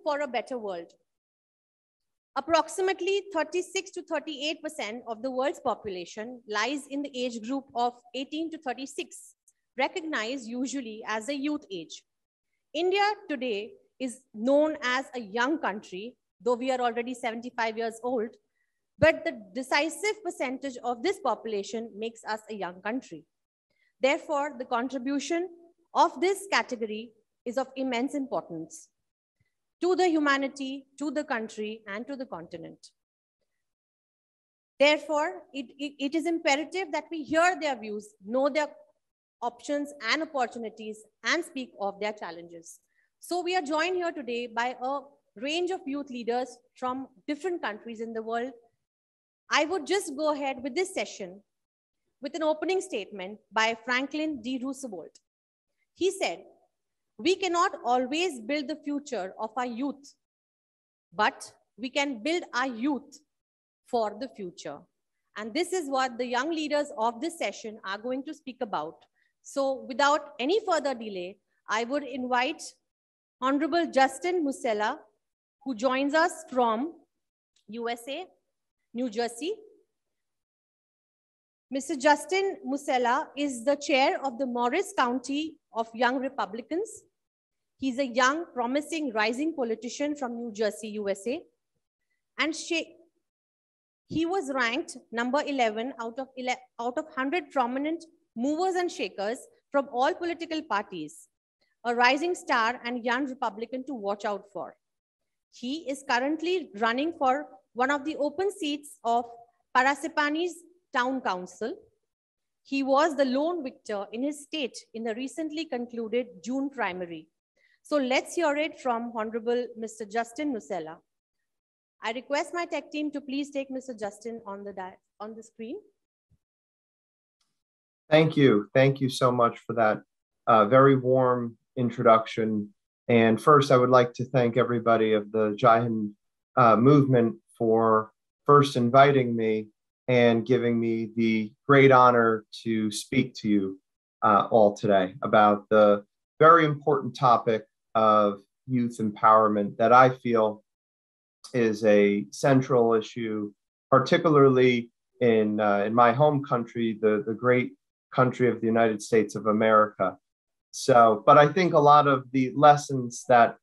for a better world. Approximately 36 to 38% of the world's population lies in the age group of 18 to 36, recognized usually as a youth age. India today is known as a young country, though we are already 75 years old, but the decisive percentage of this population makes us a young country. Therefore, the contribution of this category is of immense importance to the humanity, to the country, and to the continent. Therefore, it is imperative that we hear their views, know their options and opportunities, and speak of their challenges. So we are joined here today by a range of youth leaders from different countries in the world. I would just go ahead with this session with an opening statement by Franklin D. Roosevelt. He said, "We cannot always build the future of our youth, but we can build our youth for the future." And this is what the young leaders of this session are going to speak about. So without any further delay, I would invite Hon.Justin Musella, who joins us from USA, New Jersey. Mr. Justin Musella is the chair of the Morris County of Young Republicans. He's a young, promising, rising politician from New Jersey, USA. And he was ranked number 11 out of 100 prominent movers and shakers from all political parties, a rising star and young Republican to watch out for. He is currently running for one of the open seats of Parsippany's Town Council. He was the lone victor in his state in the recently concluded June primary. So let's hear it from Honorable Mr. Justin Musella. I request my tech team to please take Mr. Justin on the screen. Thank you. Thank you so much for that very warm introduction. And first, I would like to thank everybody of the Jaihind movement for first inviting me and giving me the great honor to speak to you all today about the very important topic of youth empowerment that I feel is a central issue, particularly in my home country, the great country of the United States of America. So, but I think a lot of the lessons that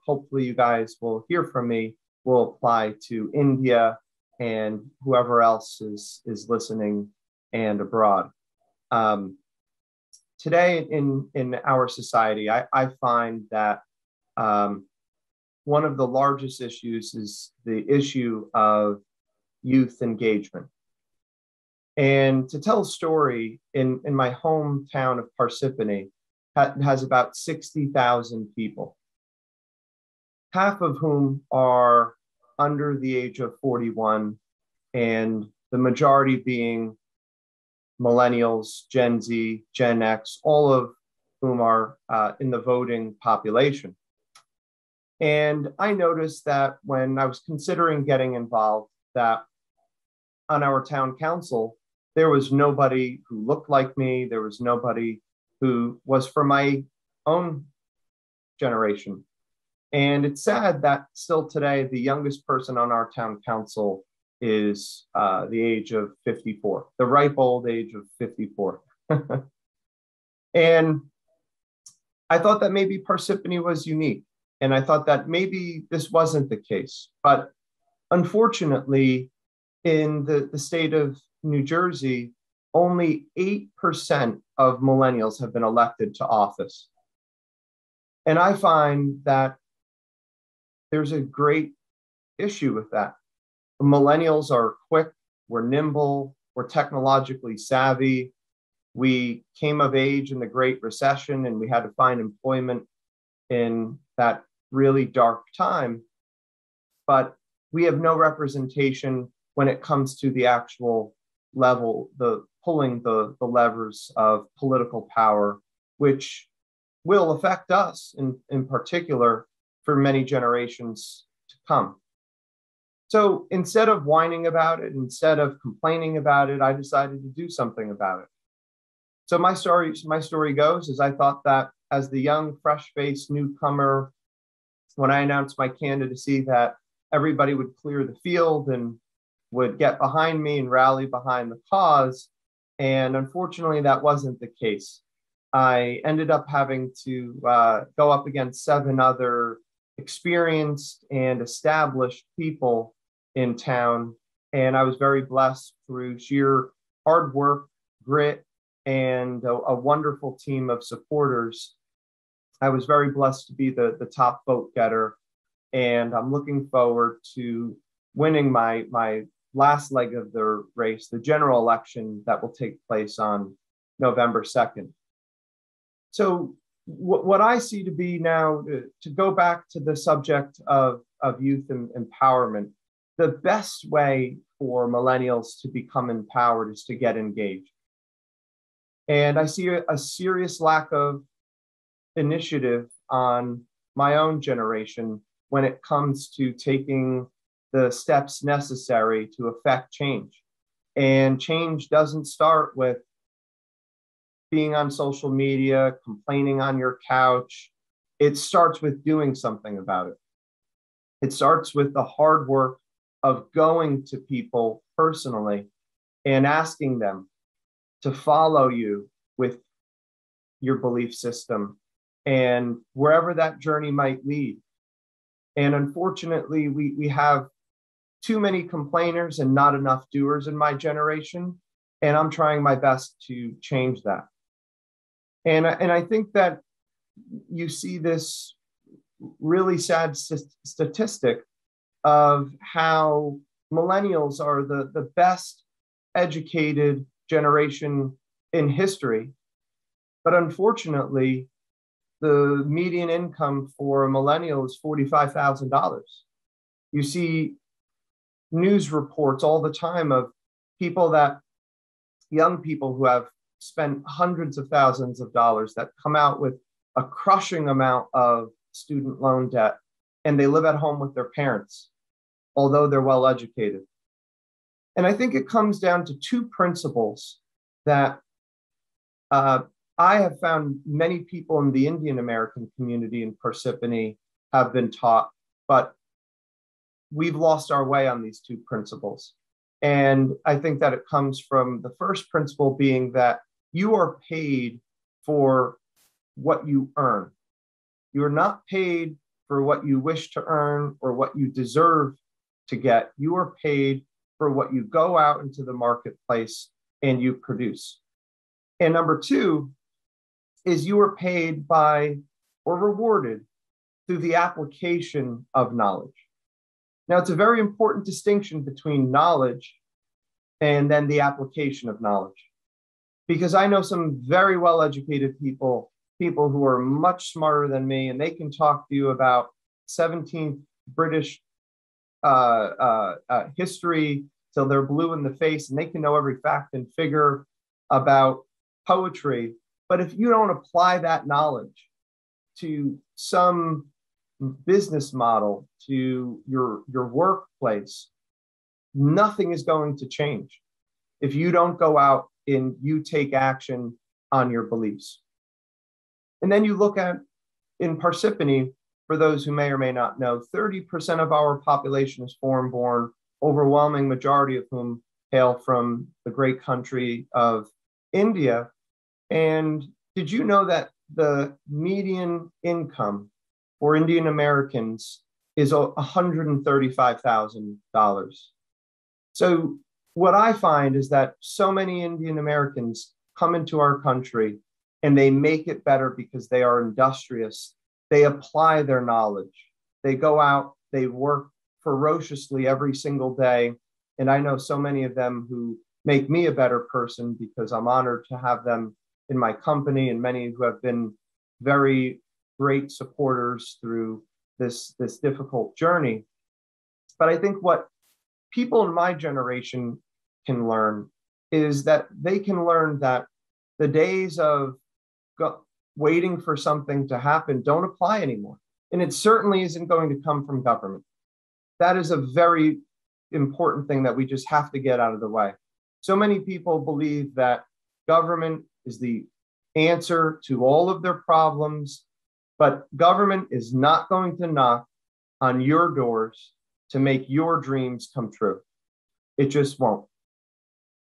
hopefully you guys will hear from me will apply to India and whoever else is listening and abroad. Today in our society, I find that one of the largest issues is the issue of youth engagement. And to tell a story, in my hometown of Parsippany, has about 60,000 people, half of whom are under the age of 41, and the majority being millennials, Gen Z, Gen X, all of whom are in the voting population. And I noticed that when I was considering getting involved, that on our town council, there was nobody who looked like me. There was nobody who was from my own generation. And it's sad that still today, the youngest person on our town council is the age of 54, the ripe old age of 54. And I thought that maybe Parsippany was unique. And I thought that maybe this wasn't the case. But unfortunately, in the state of New Jersey, only 8% of millennials have been elected to office. And I find that there's a great issue with that. Millennials are quick, we're nimble, we're technologically savvy. We came of age in the Great Recession and we had to find employment in that really dark time. But we have no representation when it comes to the actual level, pulling the levers of political power, which will affect us in particular for many generations to come. So instead of whining about it, instead of complaining about it, I decided to do something about it. So my story goes is I thought that as the young, fresh-faced newcomer when I announced my candidacy that everybody would clear the field and would get behind me and rally behind the cause. And unfortunately, that wasn't the case. I ended up having to go up against 7 other experienced and established people in town. And I was very blessed through sheer hard work, grit, and a wonderful team of supporters. I was very blessed to be the top vote getter. And I'm looking forward to winning my last leg of the race, the general election that will take place on November 2nd. So what I see to be now, to go back to the subject of youth empowerment, the best way for millennials to become empowered is to get engaged. And I see a serious lack of initiative on my own generation when it comes to taking the steps necessary to affect change. And change doesn't start with being on social media, complaining on your couch. It starts with doing something about it. It starts with the hard work of going to people personally and asking them to follow you with your belief system and wherever that journey might lead. And unfortunately, we have too many complainers and not enough doers in my generation. And I'm trying my best to change that. And I think that you see this really sad statistic of how millennials are the best educated generation in history. But unfortunately, the median income for a millennial is $45,000. You see news reports all the time of young people who have spent hundreds of thousands of dollars that come out with a crushing amount of student loan debt, and they live at home with their parents, although they're well educated. And I think it comes down to 2 principles that I have found many people in the Indian American community in Parsippany have been taught, but we've lost our way on these 2 principles. And I think that it comes from the first principle being that you are paid for what you earn. You are not paid for what you wish to earn or what you deserve to get. You are paid for what you go out into the marketplace and you produce. And number 2 is you are paid by or rewarded through the application of knowledge. Now, it's a very important distinction between knowledge and then the application of knowledge, because I know some very well-educated people who are much smarter than me, and they can talk to you about 17th British history till they're blue in the face, and they can know every fact and figure about poetry. But if you don't apply that knowledge to some business model, to your workplace, nothing is going to change if you don't go out and you take action on your beliefs. And then you look at, in Parsippany, for those who may or may not know, 30% of our population is foreign-born, overwhelming majority of whom hail from the great country of India. And did you know that the median income for Indian Americans is $135,000? So what I find is that so many Indian Americans come into our country and they make it better because they are industrious. They apply their knowledge. They go out, they work ferociously every single day. And I know so many of them who make me a better person because I'm honored to have them in my company, and many who have been very great supporters through this difficult journey. But I think what people in my generation can learn is that they can learn that the days of waiting for something to happen don't apply anymore. And it certainly isn't going to come from government. That is a very important thing that we just have to get out of the way. So many people believe that government is the answer to all of their problems, But government is not going to knock on your doors to make your dreams come true. It just won't.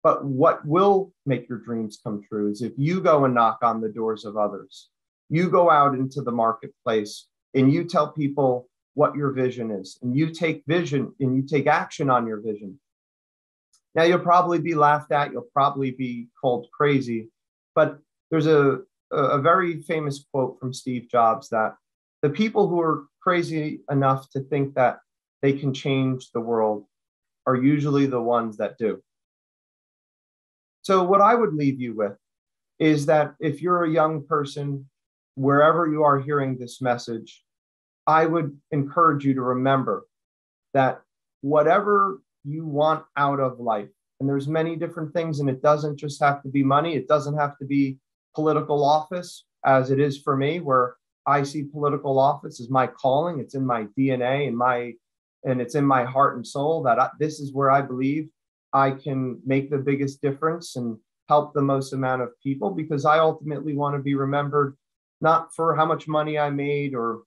But what will make your dreams come true is if you go and knock on the doors of others, you go out into the marketplace and you tell people what your vision is, and you take vision and you take action on your vision. Now, you'll probably be laughed at, you'll probably be called crazy, but there's a very famous quote from Steve Jobs that the people who are crazy enough to think that they can change the world are usually the ones that do. So what I would leave you with is that if you're a young person, wherever you are hearing this message, I would encourage you to remember that whatever you want out of life, and there's many different things, and it doesn't just have to be money, it doesn't have to be political office, as it is for me, where I see political office as my calling. It's in my DNA and it's in my heart and soul that this is where I believe I can make the biggest difference and help the most amount of people, because I ultimately want to be remembered not for how much money I made or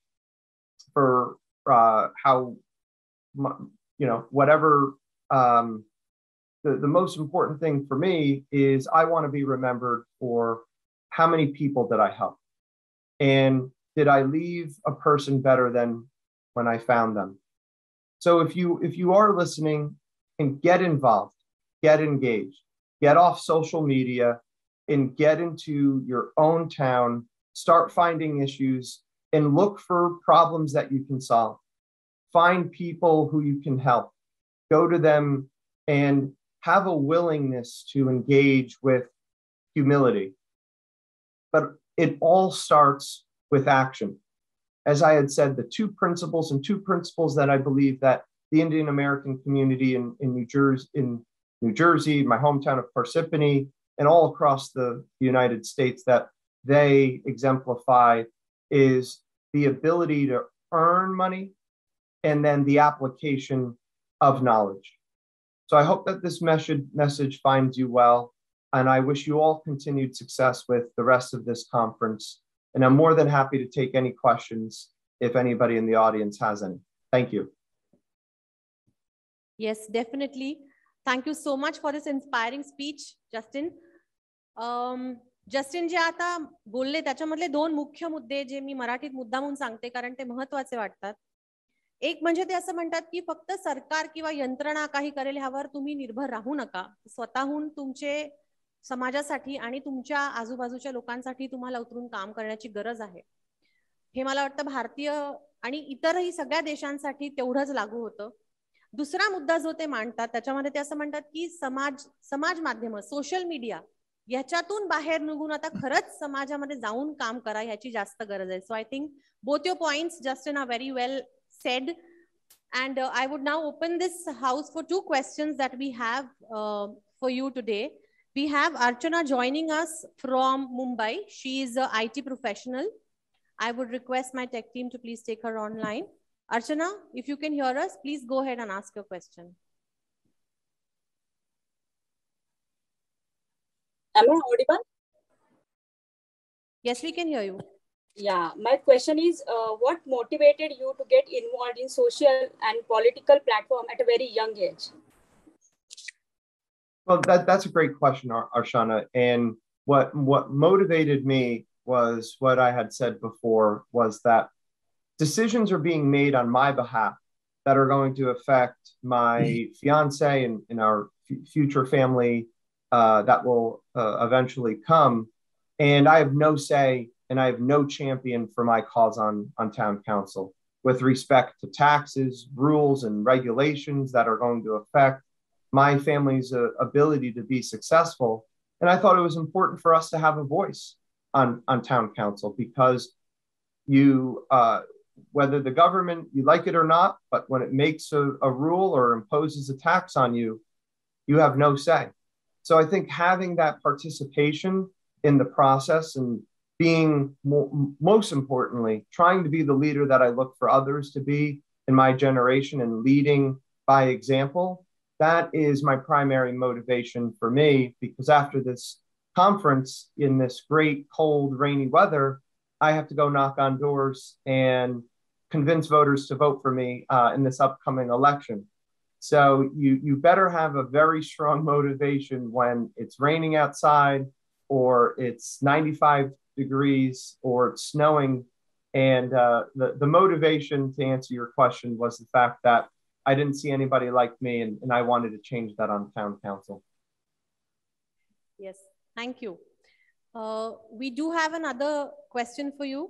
for how, whatever. The most important thing for me is I want to be remembered for how many people did I help, and did I leave a person better than when I found them? So if you are listening, and get involved, get engaged, get off social media and get into your own town, start finding issues and look for problems that you can solve. Find people who you can help, go to them and have a willingness to engage with humility. But it all starts with action. As I had said, the two principles that I believe that the Indian American community in New Jersey, my hometown of Parsippany, and all across the United States that they exemplify is the ability to earn money and then the application of knowledge. So I hope that this message finds you well, and I wish you all continued success with the rest of this conference. And I'm more than happy to take any questions if anybody in the audience has any. Thank you. Yes, definitely. Thank you so much for this inspiring speech, Justin. Justin जे आता बोलले त्याच्यामधले दोन मुख्य मुद्दे जे मी मराठीत मुद्दामून सांगते कारण ते महत्त्वाचे वाटतात. एक म्हणजे ते असं म्हणतात की फक्त सरकार किंवा यंत्रणा काही करेल ह्यावर तुम्ही निर्भर राहू नका. स्वतःहून तुमचे समाजासाठी आणि तुमच्या आजूबाजूच्या लोकांसाठी तुम्हाला उतरून काम करण्याची गरज आहे. हे मला वाटतं भारतीय आणि इतरही सगळ्या देशांसाठी तेवढंच लागू होतं. दुसरा मुद्दा जो ते मांडतात त्याच्यामध्ये ते असं म्हणतात की समाज माध्यम, सोशल मीडिया याच्यातून बाहेर निघून आता खरंच समाजामध्ये जाऊन काम करा ह्याची जास्त गरज आहे. So I think both your points Justin are very well said, and I would now open this house for two questions that we have for you today. We have Archana joining us from Mumbai. She is an IT professional. I would request my tech team to please take her online. Archana, if you can hear us, please go ahead and ask your question. Am I audible? Yes, we can hear you. Yeah, my question is, what motivated you to get involved in social and political platform at a very young age? Well, that's a great question, Archana. And what motivated me was what I had said before, was that decisions are being made on my behalf that are going to affect my fiance and our future family that will eventually come. And I have no say and I have no champion for my cause on town council with respect to taxes, rules, and regulations that are going to affect my family's ability to be successful. And I thought it was important for us to have a voice on town council, because you, whether the government, you like it or not, but when it makes a rule or imposes a tax on you, you have no say. So I think having that participation in the process and being, most importantly, trying to be the leader that I look for others to be in my generation and leading by example, that is my primary motivation for me. Because after this conference in this great, cold, rainy weather, I have to go knock on doors and convince voters to vote for me in this upcoming election. So you better have a very strong motivation when it's raining outside or it's 95 degrees or it's snowing. And the motivation to answer your question was the fact that I didn't see anybody like me, and I wanted to change that on town council. Yes, thank you. We do have another question for you,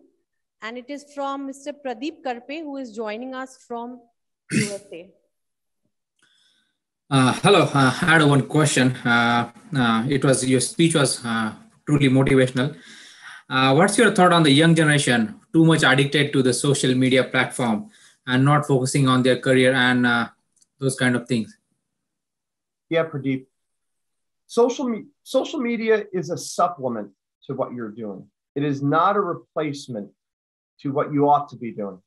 and it is from Mr. Pradeep Karpe, who is joining us from USA. Hello, I had one question. Your speech was truly motivational. What's your thought on the young generation too much addicted to the social media platform and not focusing on their career and those kind of things? Yeah, Pradeep. Social media is a supplement to what you're doing. It is not a replacement to what you ought to be doing.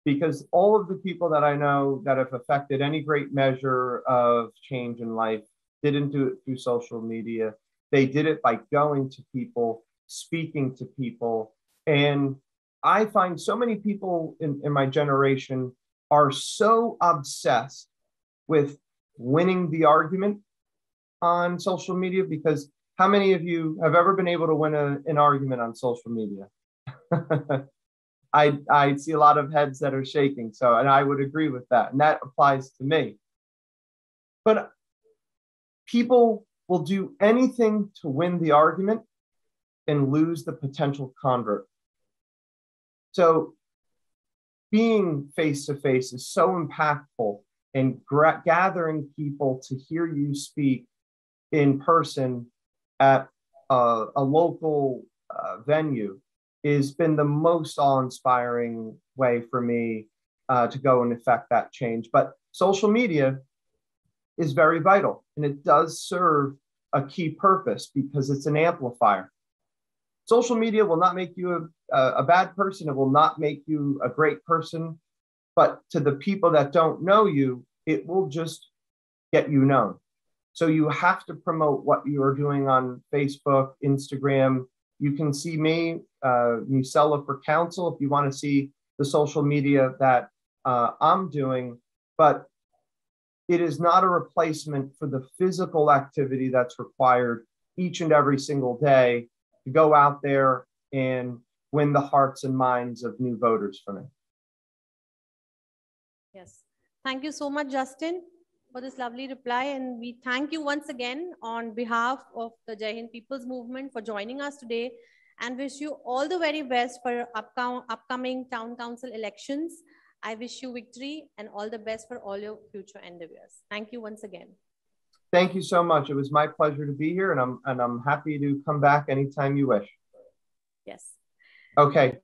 Because all of the people that I know that have affected any great measure of change in life didn't do it through social media. They did it by going to people, speaking to people. And I find so many people in my generation are so obsessed with winning the argument on social media, because how many of you have ever been able to win an argument on social media? I see a lot of heads that are shaking. So, and I would agree with that. And that applies to me. But people will do anything to win the argument and lose the potential convert. So being face-to-face is so impactful, and gathering people to hear you speak in person at a local venue has been the most awe-inspiring way for me to go and affect that change. But social media is very vital, and it does serve a key purpose because it's an amplifier. Social media will not make you a bad person. It will not make you a great person. But to the people that don't know you, it will just get you known. So you have to promote what you are doing on Facebook, Instagram. You can see me, Musella for council, if you want to see the social media that I'm doing. But it is not a replacement for the physical activity that's required each and every single day to go out there and win the hearts and minds of new voters for me. Yes. Thank you so much, Justin, for this lovely reply. And we thank you once again on behalf of the Jaihind People's Movement for joining us today, and wish you all the very best for upcoming town council elections. I wish you victory and all the best for all your future endeavors. Thank you once again. Thank you so much. It was my pleasure to be here, and I'm happy to come back anytime you wish. Yes. Okay.